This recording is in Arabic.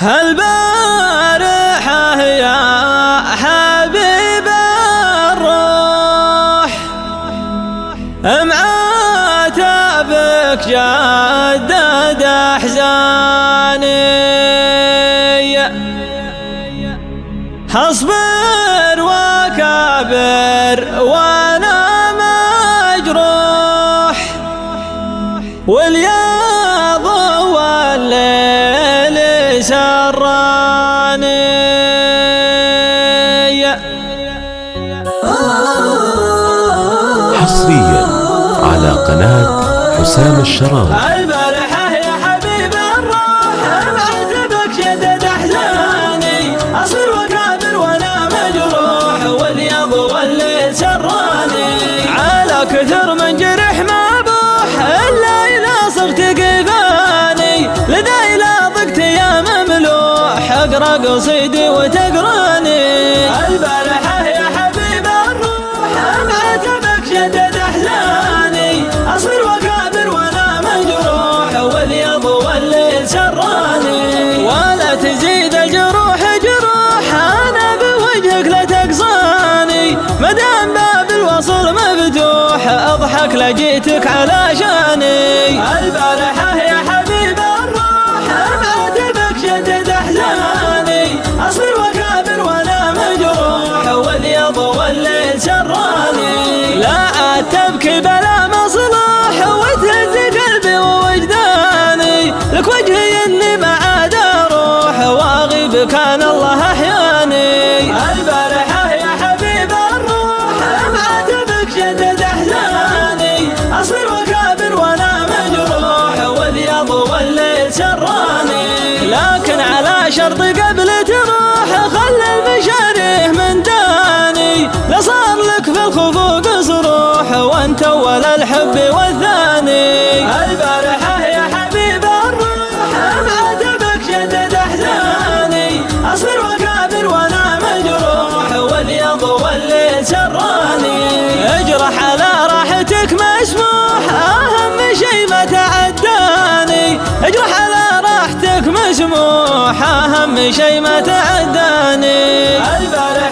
هالبارحة يا حبيب الروح معاتبك جدد أحزاني، أصبر وكابر وأنا مجروح، والياض والليل سراني. حصريا على قناة حسام الشراوي. البارحة يا حبيب الروح معاتبك جدد أحزاني، أصبر وكابر وأنا مجروح، والياض والليل سراني. على كثر من جرح ما بوح الليلة صرت قفاني، لذا إلى ضقت يا مملوح اقرأ قصيدي وتقراني. البارحة يا حبيب الروح معاتبك جدد أحزاني، أصبر وكابر وأنا مجروح، والياض والليل سراني. ولا تزيد الجروح جروح أنا بوجهك لا تقصاني، مدام باب الوصل مفتوح أضحك لجيتك علشاني. البارحة يا حبيب الروح معاتبك جدد أحزاني، أصبر وكابر وأنا مجروح، والياض والليل سراني. لا تبكي بلا مصلح وتهز قلبي ووجداني، لك وجهي اني ما عاد اروح واغيب كان الله احياني. البارحة يا حبيب الروح معاتبك جدد احزاني، اصبر وكابر وانا مجروح، والياض والليل سراني. لكن على شرط قبل تروح خلي المشاريه من داني، لا صار لك في الخفوق صروح وانت اول الحب والثاني. البارحة يا حبيب الروح معاتبك جدد احزاني، اصبر وكابر وانا مجروح، والياض والليل سراني. اجرح على راحتك مسموح اهم شي ما تعداني، اجرح على راحتك مسموح اهم شي ما تعداني. البارحة